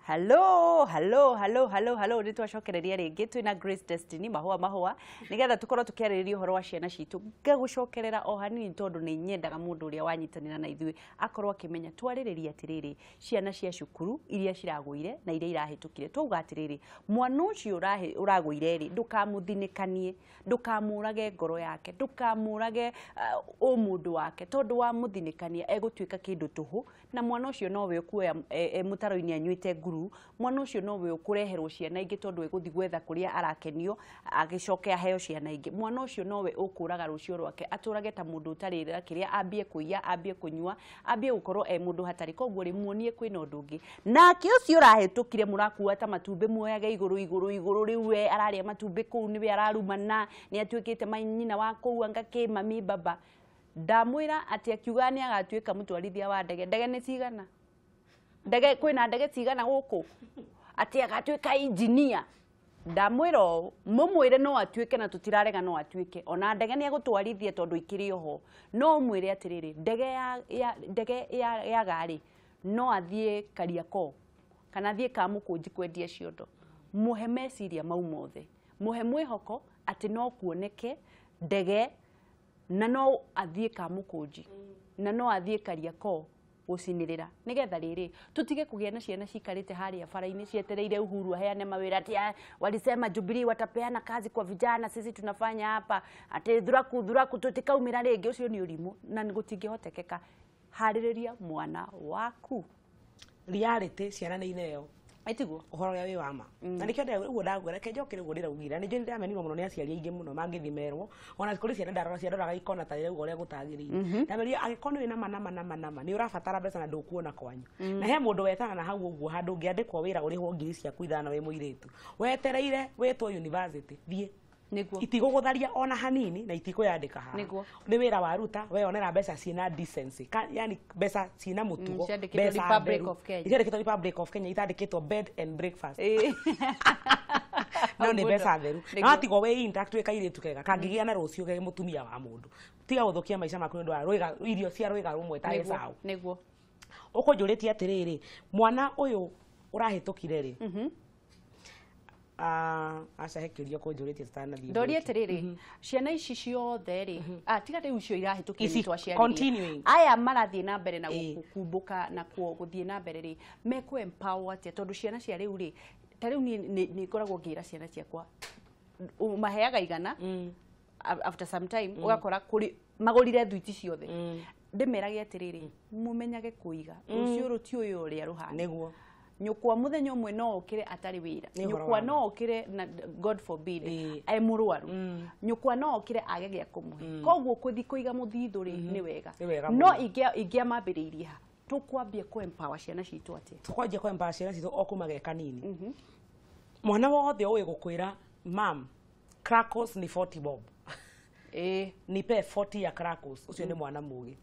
Hello, nĩ twacokereria rĩngĩ twĩna Grace Destiny mahũa nigetha tukorwo tukiarĩrĩria uhoro wa ciana citũ ngagucokerera o hanini tondu nĩ nyendaga mũndũ ũrĩa wanyitanĩra na ithuĩ akorwo akĩmenya twarĩrĩria atĩrĩrĩ ciana cia cukuru iria ciragũire na iria irahĩtũkire twauga atĩrĩrĩ mwana ũcio ũragũire rĩ ndũkamũthinĩkanie ndũkamũrage ngoro yake ndũkamũrage mũndũ wake tondu wa mũthinĩkania egũtuĩka kĩndũ tũhũ na mwana ũcio nowe ũkuoya mũtaro-inĩ anyuĩte nguru mwana ũcio nowe ũkũreherwo ciana ingĩ tondu egũthi gwetha kũrĩa arakenio agĩcoke aheo ciana ingĩ mwana ũcio nowe ũkũraga rũcio rwake atũrage ta mũndũ ũtarĩ kĩrĩa ambie kũiya ambie kũnyua ambie gũkorwo mũndũ hatarĩ koguo rĩ muonie kwĩna ũndũ ũngĩ nake ũcio ũrahĩtũkire mũrakua ta matumbĩ muoyage igũrũ rĩu we ararĩa matumbĩ kũu nĩwe ararumana nĩ atuĩkĩte manyina wa kũu anga kĩ mami baba ndamwĩra atĩ akiuga nĩ agatuĩka mũtwarithia wa ndege nĩ cigana ndege kwĩna ndege cigana gũkũ atĩ agatuĩka engineer ndamwĩra mũmwĩre no atuĩke na tũtirarega no atuĩke ona ndege nĩ egũtwarithia tondu ikĩrĩ oho no mwĩre atĩrĩrĩ ndege ya gari no athiĩ Kariakoo kana athiĩ Kamũkũnji kwendia ciondo muhe meciria mau mothe muhe mwĩhoko atĩ no kuoneke ndege na no athiĩ Kamũkũnji na no athiĩ Kariakoo gucinirira nigetha riri tutige kugia na ciana cikarite haria bara-ini cietereire Uhuru aheane mawira ati walisema Jubilee watapeana kazi kwa vijana sisi tunafanya hapa ati dhuraku tutikaumira ringi ucio ni urimu na gutingihotekeka haririria mwana waku reality ciana ni ineo aitiguo uhoro ya wi wama na nikio ndeguo ndagwera kenjo kire gurira ugira ni ndio ndamenirwo muno ni aciari aingi muno mangithimerwo ona kuri ciana ndaroraga ikona ta rĩu ũrĩa gũtagĩrĩire ndameria agĩkorwo wĩna manama ni ũrabatara mbeca na ndũkuona kwanyu na he mũndũ wetana na hau ũguo handũ ngĩandĩkwo wĩra ũrĩhwo ngiri ciaku ithano wĩ mũirĩtu wetereire wĩtwo university thiĩ niguo itigũgũtharia ona hanini na itikũyandĩka haha niguo nĩ wĩra waruta we onera mbeca ciina decency yani mbeca ciina mũtugo mbeca Republic of Kenya ithĩrĩkĩtwo Republic of Kenya itandĩkĩtwo bed and breakfast no nĩ mbeca theru na atigo we intact we kairĩtu kega kangĩgĩa na rũcio ge mũtumia wa mũndũ tiga gũthũkia maica maku nĩ ũndũ wa rũiga irio cia rũiga rũmwe ta gĩcaũ niguo ũkũnjũrĩtie atĩrĩrĩ mwana ũyũ ũrahĩtũkire rĩ aca hekirio kunjuritie stanathi ndorie tiriri ciana ici ciothe ri tiga rĩu cio irahĩtũkire ni twaciarire continuing aya marathie na mbere na gũkumbuka na guthie na mbere ri mekũ empower atia tondu ciana cia rĩu ri ta rĩu ni ngoragwo ngĩra ciana ciakwa maheaga igana after some time ugakora kuri magũrire thuiti ciothe ndimerage atiriri mumenyage kuiga ucio ruti uyu uria ruhana niguo nyukwa muthenya umwe no okire atari wira nyukwa no okire na God forbid ai murwaru nyukwa no okire age gya kumuhe koguo kuthi kuiga muthithuri ni wega no igia mambiriirie ha tukwambia ku empower ciana citu ati tukwanjia ku empower ciana citu okumage kanini mwana wothe uwe gukwira mam crackers ni 40 bob nipe 40 ya crackers ucio ni mwana mugi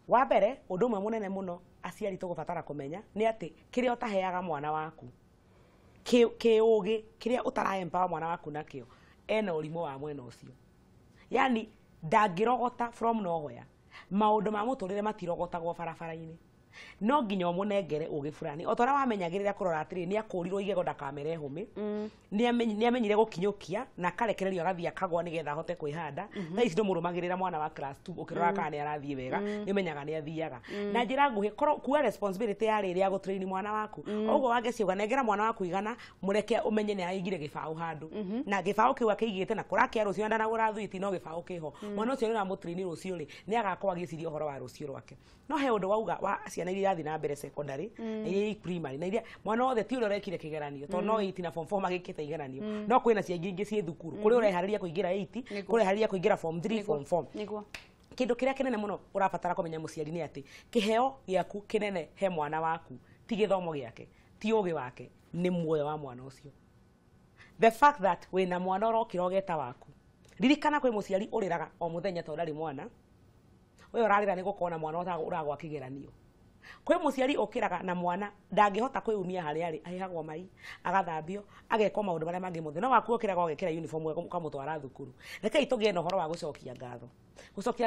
wa mbere undu umwe munene muno aciari tugubatara kumenya ni ati kiria utaheaga mwana waku kiugi kiria utaraempower mwana waku nakio ena urimu wa mwena ucio yani ndangirogota from nowhere maundu ma muturire matirogotagwo barabara-ini no nginya umunengere ugi fulani otora wamenyagirira kurora atiri ni akurirwo igego ndakamere humi ni amenyire gukinyukia na karekererio agathia kagwa nigetha hote kwihanda na ici ndo murumagirira mwana wa class 2 ukirora kana ni arathie wega ni menyaga ni athiaga na njira nguhi kuwa responsibility ya riri ya gutrain mwana waku uguo wangeciuga nengera mwana waku igana mureke umenye ni aigire gibao handu na gibao kiu akigite na kurakia rucio ndana gura thuiti no gibao kiho mwana ucio ni ramutrain rucio ri ni agakorwa agiciria uhoro wa rucio rwake no he undu wauga wa ciana iria yathi na mbere secondary na iria primary na iria mwana wothe ti urekire kigeranio to no 8 na form 4 magikite igeranio no kwina ciana ingĩ cie thukuru kuri urehariria kuingira 8 kuri harĩria kuingira form 3 form 4 niguo kindu kiria kinene muno urabatara kumenya muciari ni ati kiheo giaku kinene he mwana waku ti githomo giake ti ugi wake ni muoyo wa mwana ucio the fact that wina mwana urokira ogeta waku ririkana kwi muciari uriraga o muthenya to ndari mwana we urarira ni gukona mwana uragwa kigeranio kwe muciari okiraga na mwana ndangihota kwiyumia hari ari ahihagwo mai agathambio agekoma maundu maria mangi mothe no waku okiraga ogekira uniform we kamutwara thukuru reke itugie no horo wa gucokia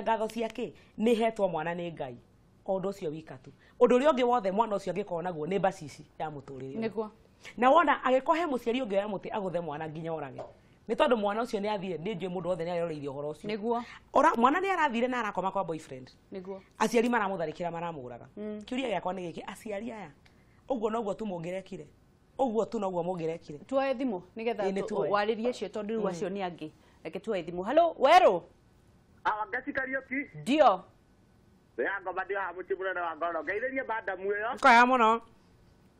ngatho ciake ni hetwo mwana ni Ngai Ondo cio wika tu. Undu ri ungi wothe mwana ucio angikona naguo ni bacici ya muturire. Niguo. Na wona agikohe muciari ungi ya muti aguthe mwana nginya orage. Ni tondu mwana ucio ni athire ni njui mundu wothe ni aroreithio horo ucio. Niguo. Ora mwana ni arathire na arakoma kwa boyfriend. Niguo. Aciari maramutharikira maramuraga. Kiuria giakwa ni giki aciari aya. Uguo noguo tu mungirekire. Uguo tu noguo mungirekire. Tuoe thimu nigetha waririe cio tondu riu acio ni angi. Reke tuoe thimu. Hello, Wero. Ngasi Kariuki. Ndio. Yango badio ha mutimurana wa ngono. Ngaitherie banda muyo. Kwaya muno.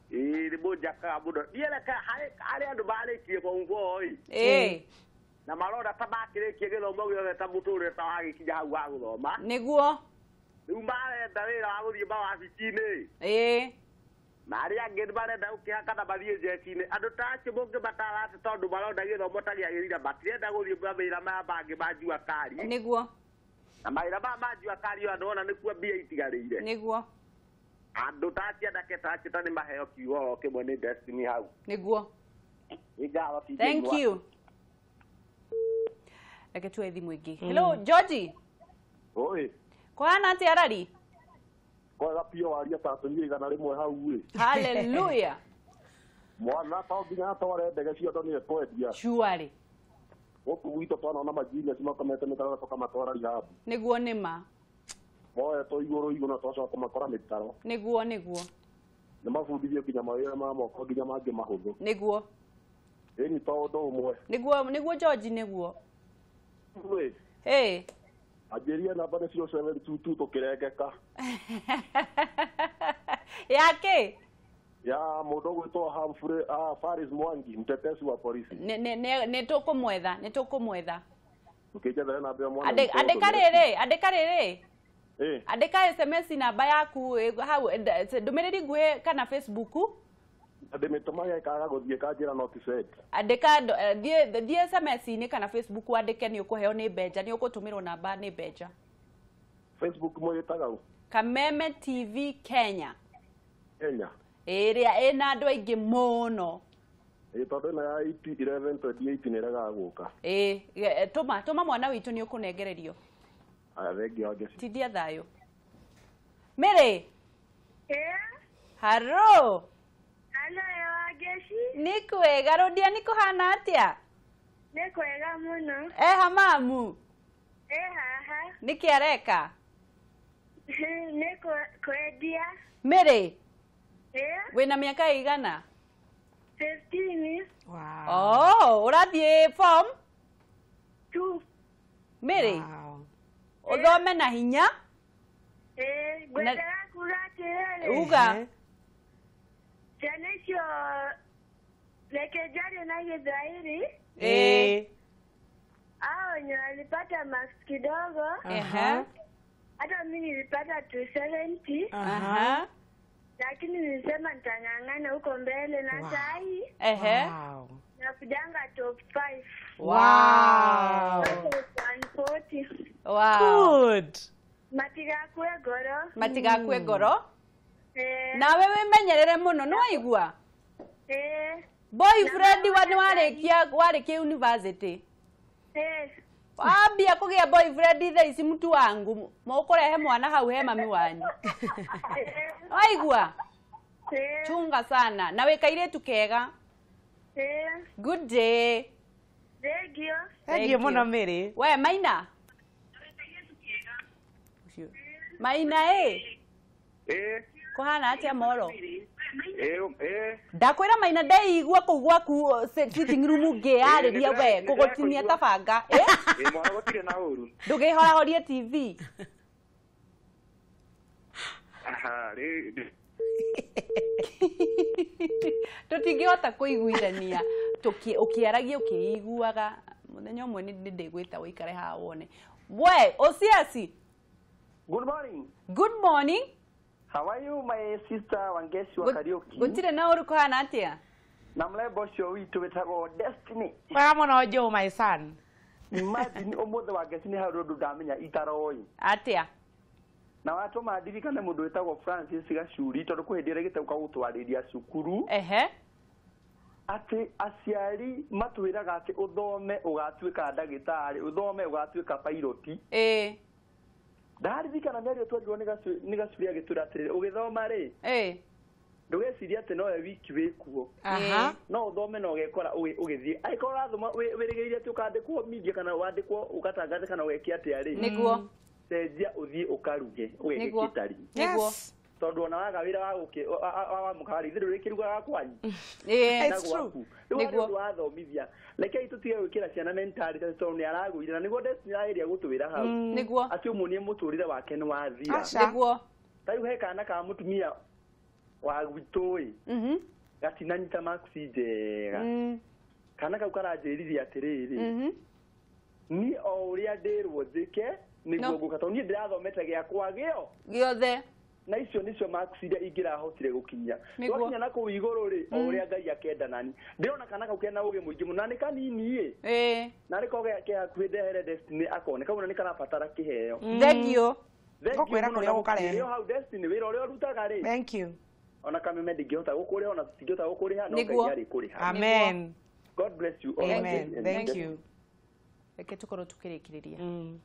Ni mujaka muno. Niele ka hari andu barikie bongo oi. Na marora tabakirikie githomo giothe ta muture ta wagikinya hau wa guthoma. Niguo. Riu marenda wira wa guthie mawabici-ini. Na aria angĩ marenda gũkĩhaka na mathiĩ njeci-inĩ. Andũ ta acio mũngĩmatarate tondũ marona gĩthomo ta gĩagĩrĩire matirenda gũthiĩ mawĩra maya mangĩ ma njua kari. Niguo. Na mawĩra maya ma njua kari andũ ona nĩkuo mbia itigarĩire. Niguo. Andũ ta acio anake ta acio nĩ maheo kiugo o kĩmwe nĩ Destiny hau. Niguo. Thank you. Reke tuoe thimu ĩngĩ. Hello, Georgie. Oi. Kwana atĩa arari? Kwega pio waria tatu ni igana rimwe hau ri. Hallelujah. Mwana ta nginya tore ndege cio ndo ni ekwendia. Shuari. Guku gwitũ twana majini cimakomete mitaro tokamatwara rihabu. Niguo nima. Moe to igũrũ na twacoka makora mitaro. Niguo niguo. Nĩ mabundithio nginya mawĩra ma moko nginya mangĩ mahũthũ. Niguo. Ĩni to ũndũ ũmwe. Niguo George niguo. Anjĩria namba nĩ 0722 tũkĩrengeka. Yake? Ya mũndũ gwĩtwo Humphrey Faris Mwangi mtetesi wa polisi. Nĩ tũkũmwetha. Tukĩnjethere namba ya mwana. Andĩka rĩrĩ. Andĩka SMS namba yaku hau ndũmĩrĩri nguhĩ kana Facebook. Ndĩmĩtũmaga ĩkaga gũthiĩ kanjĩra not sent. Andĩka thiĩ SMS-inĩ kana Facebook wandĩke nĩ ũkũheo nĩ Benja, nĩ ũkũtũmĩrwo namba nĩ Benja. Facebook mwĩtaga u? Kameme TV Kenya. Kenya. Ĩrĩa ĩna andũ aingĩ mũno. Tondũ ĩno ya 1128 nĩ ĩregaga gũka. Tũma mwana witũ nĩ ũkũnengererio. Thengiũ Ngeci. Tidia thayũ. Mĩrĩ? Haro. Halo Ngeci. Nĩ kwega Rodia nĩ kũhana atĩa? Nĩ kwega mũno. Mamu. Haha. Nĩkĩ areka? Nĩ kwendia. Mĩrĩ? Wĩna mĩaka ĩigana? 15. Wow. Ũrathiĩ form? 2. Mĩrĩ? Ũthome na hinya? Ngwendaga kuga atĩrĩrĩ. Uga. Ciana icio reke njarie na Gĩthwaĩri. Hao wenye walipata marks kidogo. Hata mimi nilipata 270. Lakini nilisema nitang'ang'ana huko mbele na saa hii. Nakujanga top 5. Wow. 140. Wow. Good. Matigakue ngoro. Nawe wĩmenyerere mũno nĩ waigua? Boyfriend warĩkia university. Wambia kũgĩa boyfriend thaa ici mtu wangu mũkũrehe mwana hau he mami wanyu. Waigua? Chunga sana na wĩ kairĩtu kega. Good day. Thank you mũno Mĩrĩ. We Maina? Maina kũhana atĩa moro? Ndakwĩra Maina ndeigua kũu gwaku sitting room ngĩarĩria we kũgũtinia ta banga. Mwana gũtirĩ na ũru. Ndũkĩhorahorie TV. Tũtingĩhota kũiguithania ũkĩaragia ũkĩiguaga mũthenya ũmwe nĩ ndĩgwĩta ũikare haha wone. We Osiasi. Good morning. Good morning. How are you, my sister Wangeci wa Kariuki? Gũtirĩ na ũru kũhana atĩa? Na mrembo ũcio witũ wĩtagwo Destiny. Wega mũno Joe, my son. Imagine ũmũthĩ Wangeci nĩ harĩ ũndũ ndamenya itaroi. Atĩa? Na watũma ndirikane mũndũ wĩtagwo Francis Gacuri tondũ kwĩ hĩndĩ ĩrĩa gĩtauka gũtwarĩria cukuru. Atĩ aciari matwĩraga atĩ ũthome ũgatuĩka ndagĩtarĩ, ũthome ũgatuĩka pilot. ndaririkana mĩario twarirwo nĩ gacuri agĩtwĩra atĩrĩrĩ ũgĩthoma rĩ ndũgeciria atĩ nowe wiki wĩkuo no ũthome na ũgekora ũgĩthiĩ angĩkorwo ũrathoma wĩrĩgĩrĩire atĩ ũkandĩkwo media kana wandĩkwo ũgatangathe kana ũgekia atĩa rĩ nĩguo cenjia ũthiĩ ũkaruge ũgeke kĩtari nĩguo tondũ ona waga wĩra wa mũkari thĩrĩ ũrĩkĩrugaga kwanyu it's true nĩguo wathomithia rekei tũtige gwĩkĩra ciana mentality tondũ nĩ aragũire na nĩguo Destiny ĩrĩa gũtũwĩra hau nĩguo atĩ ũmuonie mũtũrĩre wake nĩ wathira nĩguo tarĩu he kana ka mũtumia wa gwitũ gatinanyita makusi njega kana kau karanjĩrithia atĩrĩrĩ ni o ũrĩa ndĩrwo njĩke nĩguo ngũka tondũ niĩ ndĩrathomete gĩakwa gĩothe na icio nicio makusi iria ingĩrahotire gũkinya twakinya na kũu igũrũ rĩ o ũrĩa Ngai akenda nani ndĩrona kana kau kena ũgĩ mũingĩ mũno na nĩ kanini na nĩko hakuhĩ ndehere Destiny akone kauna nĩ karabatara kĩheo thengio ngokwĩra kũrĩa gũkarehe hau Destiny wĩra ũrĩa ũrutaga rĩ thank you ona kameme ndingĩhota gũkũrĩha ona ndingĩhota gũkũrĩha no Ngai arĩkũrĩha amen God bless you all amen thank you reke tukorwo tukirikiriria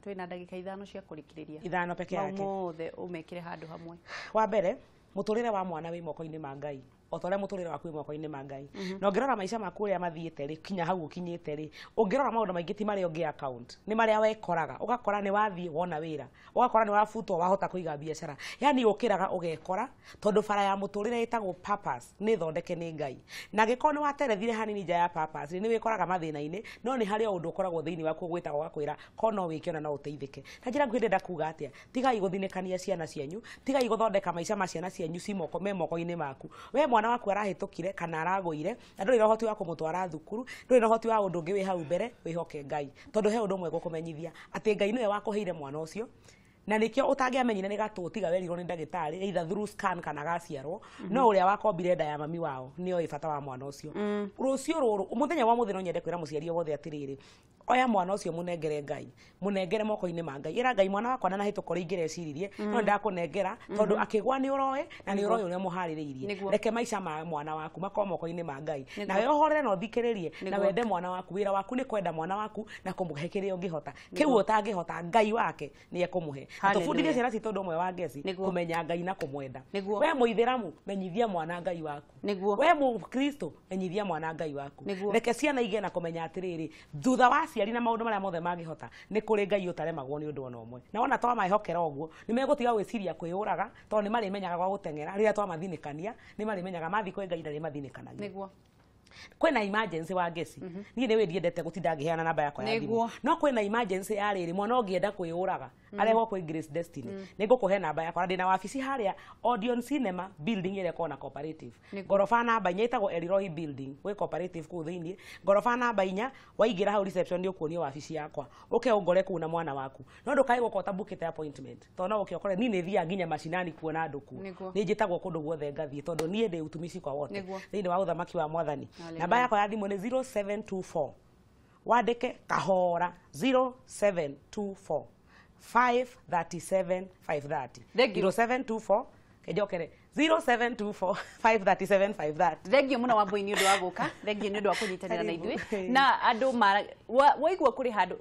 twina ndagika 5 cia kurikiriria 5 peke yake mothe umekire handu hamwe wa mbere muturire wa mwana wi moko-ini ma Ngai otoria muturire waku wi moko-ini ma Ngai no ngirora maica maku uria mathiite ri kinya hau ukinyite ri ungirora maundu maingi ti mari ungi account ni maria wekoraga ugakora ni wathie wona wira ugakora ni wafutwo wahota kuiga biashara yani ukiraga ugekora tondu bara ya muturire itagwo purpose ni thondeke ni Ngai na giko ni waterethire hanini nja ya purpose ni wikoraga mathina-ini no ni hari undu ukoragwo thiini waku gwitagwo gakwira kono wikiona no uteithike na njira ngwende ndakuga atia tigai guthinikania ciana cianyu tigai guthondeka maica ma ciana cianyu ci moko-ini maku we mwana waku arahitukire kana aragũire na ndũrĩ na ũhoti wa kũmũtwara thukuru ndũrĩ na ũhoti wa ũndũ ũngĩ wĩ hau mbere wĩhoke Ngai tondũ he ũndũ ũmwe gũkũmenyithia atĩ Ngai nĩwe wakũheire mwana ũcio na nikio utangĩamenyire nĩ gatũ tiga werirwo nĩ ndagĩtarĩ either through scan kana gaciarwo no ũrĩa wakombire nda ya mami wao nĩoĩ bata wa mwana ũcio rũcio rũrũ mũthenya wa mũthenya nyende kwĩra mũciari wothe atĩrĩrĩ oya mwana ũcio mũnengere Ngai mũnengere moko-ini ma Ngai ĩra Ngai mwana wakwa na hĩtũkora ingĩreciririe no ndakũnengera tondũ akĩgwa nĩ ũroĩ na nĩ ũroĩ ũrĩa mũharĩrĩirie reke maica ma mwana waku makorwo moko-ini ma Ngai na we ũhorere na ũthikĩrĩrie na wende mwana waku wĩra waku nĩ kwenda mwana waku na kũmũhe kĩrĩa ũngĩhota kĩu ũtangĩhota Ngai wake nĩ ekũmũhe tũbundithie ciana citũ ũndũ ũmwe wa ngeci kũmenya Ngai na kũmwenda we mũithĩramu menyithia mwana Ngai waku we mũkristo menyithia mwana Ngai waku reke ciana igĩe na kũmenya atĩrĩrĩ thutha wa ciari na maũndũ marĩa mothe mangĩhota nĩ kũrĩ Ngai ũtaremagwo nĩ ũndũ ona ũmwe na wona twamahokera ũguo nĩ megũtiga gwĩciria kwĩyũraga tondũ nĩ marĩmenyaga gwa gũteng'era rĩrĩa twamathinĩkania nĩ marĩmenyaga mathi kwĩ Ngai na nĩ mathinĩkanagia kwena emergency wa ngeci niĩ nĩ wĩdiendete gũtinda ngĩheana namba yakwa ya thimũ no kwena emergency ya rĩrĩ mwana ũngĩenda kwĩyũraga arehwo kwĩ Grace Destiny nĩ ngũkũhe namba yakwa ndĩ na wabici harĩa Odeon Cinema building ĩrĩa ĩkoragwo na cooperative ngoroba namba 4 ĩtagwo Elroy building gwĩ cooperative kũu thĩinĩ ngoroba namba 4 waingĩra hau reception nĩ ũkuonio wabici yakwa ũke ũngore kũu na mwana waku no ndũkae gũka ũtabukĩte appointment tondũ no ũke ũkore niĩ nĩ thiaga nginya macinani kuona andũ kuo nĩ njĩtagwo kũndũ guothe ngathiĩ tondũ niĩ ndĩ utumici kwa wote thĩinĩ wa ũthamaki wa Mwathani namba yakwa ya thimũ nĩ 0724 wandĩke kahora 0724 537 530 0724 kejokere 0724 537 530 thengio muno wa boy ni undu wa guka thengio ni undu wa kunyitanira na ithui na andu waigua kuri handu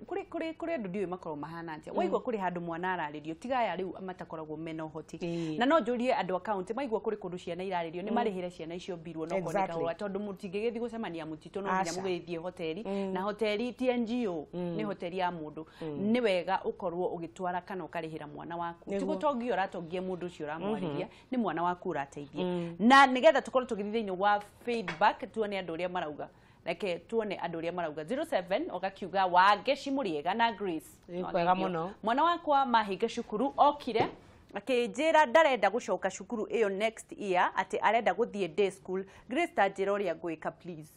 kuri andu ndiwe makoro mahana atia waigua kuri handu mwana araririo tigaya riu amatakoragwo mena uhoti na no njurie andu account maigua kuri kundu ciana iraririo ni marihire ciana icio mbirwo no koneka tondu mutingĩgĩthi gucemania mutito no nginya mugĩthie hoteli na hoteli ti NGO ni hoteli ya mundu ni wega ukorwo ugitwara kana ukarihira mwana waku tigutongia uratongia mundu ucio uramwarithia ni mwana waku urateithia na nigetha tukorwo tugithii thĩinĩ wa feedback tuone andu uria marauga reke tuone andu uria marauga 07 okakiuga wangeci muriega na Grace kwega muno mwana wakwa mahinga cukuru okire akĩnjĩra ndarenda gũcoka cukuru ĩyo next year ati arenda gũthie day school Grace tanjĩra ũrĩa ngwĩka please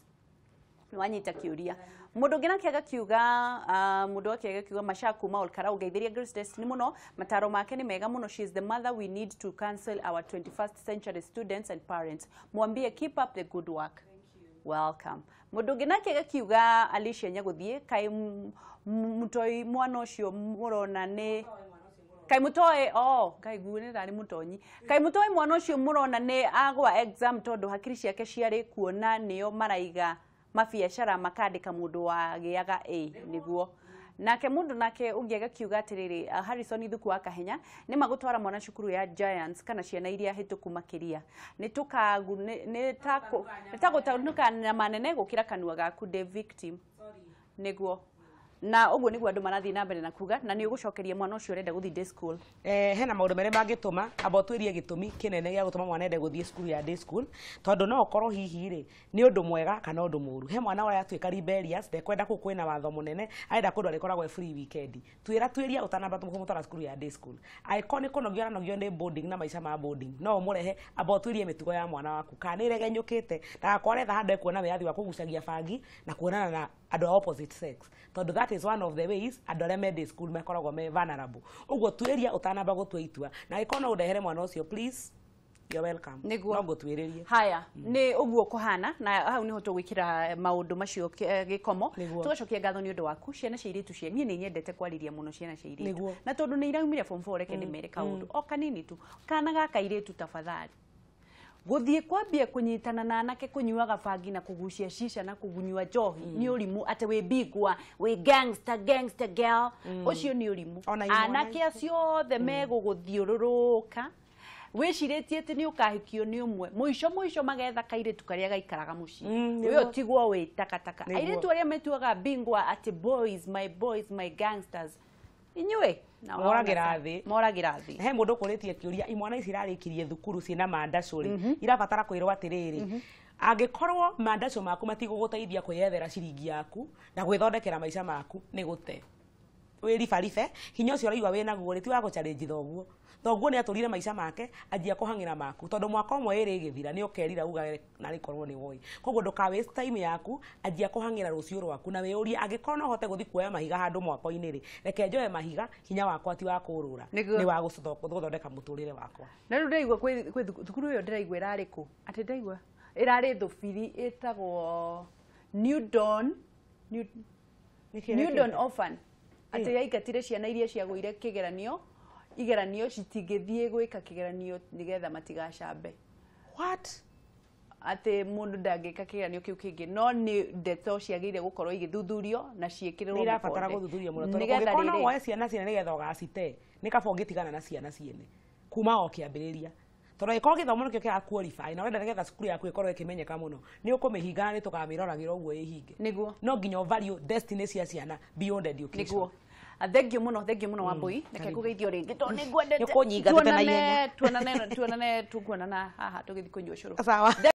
nwanyita kĩũria mundu ngina kiaga kiuga mundu akiaga kiuga mashaku maul kara ugeithiria Grace Destiny muno mataro make ni mega muno. She is the mother we need to counsel our 21st century students and parents. Mwambie keep up the good work. Welcome. Mundu ngina kiaga kiuga Alicia Nyaguthie kai mutoi mwana ucio murona ni kai mutoe kai guone rari mutonyi kai mutoe mwana ucio murona ni agwa exam tondu hakiri ciake ciari kuona niyo maraiga mabiacara makandika mundu wagiaga niguo nake mundu nake ungiaga kiuga atiriri Harrison Ithuku wa Kahenya ni magutwara mwana cukuru ya Giants kana ciana iria hituku makiria ni tukagu ni tagutanuka na manene gukira kanua gaku the victim niguo na uguo niguo andu marathii na mbere na kuga na ni ugucokeria mwana ucio urenda guthii day school hena maundu mere mangituma abotwirie gitumi kinene gya gutuma mwana ende guthii school ya day school tondu no okorwo hihi ri ni undu mwega kana undu muru he mwana uria atwika rebellious ndekwenda kukwina watho munene arenda kundu arikoragwo free weekend twiria utanamba tumutwara school ya day school aikoni kunogio ni boarding na maisha ma boarding no murehe abotwirie mitugo ya mwana waku kana iregenyukite na akwaretha hande kuona wiathi wa kugucagia bangi na kuonana na andu opposite sex tondu that is one of the ways andu aria me day school mekoragwo me vulnerable uguo twiria utanamba gutua itua na ikona undehere mwana ucio please you're welcome no twiririe haya ni uguo kuhana na hau niho tugwikira maundu macio gikomo tugacokia ngatho ni undu waku ciana cia iritu cia nie ni nyendete kwariria muno ciana cia iritu na tondu ni iraumire form 4 reke ndimere kaundu o kanini tu kana gaka iritu tafadhali guthie kwambia kunyitana na anake kunyuaga bangi na kugucia shisha na kugunyua njohi ni urimu ate we bigwa we gangster girl ucio ni urimu anake acio the mego guthiururuka wiciritie ati ni ukahikio ni umwe muico magetha kairitu karia gaikaraga muci uyo tigwo we takataka airitu aria metuaga bingwa ati boys my gangsters inywe moragira thi he mundu kuritie kiuria imwana ici irarikirie thukuru cina mandacuri irabatara kwirwo atiriri angikorwo mandaco maku matigugutaithia kwiyethera ciringi yaku na gwithondekera maica maku ni gute wiribaribe hinya ucio raigwa wina guo riti wa guchallenge thoguo ni aturire maica make anjia kuhangira maku tondu mwaka umwe iri githira ni ukerira uga na rikorwo ni woi koguo nduka waste time yaku anjia kuhangira rucio rwaku na weuria angikorwo no hote guthi kuoya mahiga handu mwako-ini ri reke njoe mahiga hinya wakwa ti wa kurura ni wa guthondeka muturire wakwa na ru ndaigwa kwi thukuru yo ndiraigwa irari ku ati ndaigwa irari thufiri itagwo New Dawn Orphan ati yaikatire ciana iria ciagwire igeranio citingithie gwika kigeranio nigetha matigacambe ate mundu ndangika kigeranio kiu kingi no ni ndeto ciagire gukorwo igithuthurio na ciikirwo ira fatara guthuthurio muno tondu nigetha woe ciana ciene nigetha ugacite ni kaba ungitigana na ciana ciene kuma o kiambiriria tondu ikorwo githomo nikio kia qualify na wenda nigetha cukuru yaku ikorwo ikimenyeka muno ni ukumihinga ni tukamiroragirwo uguo ihinge niguo no nginya value destiny cia ciana beyond education niguo thank you muno Wambui reke kugeithio ringi to ni ngwendete tuonane tukuonana haha tugithi kunyua curu sawa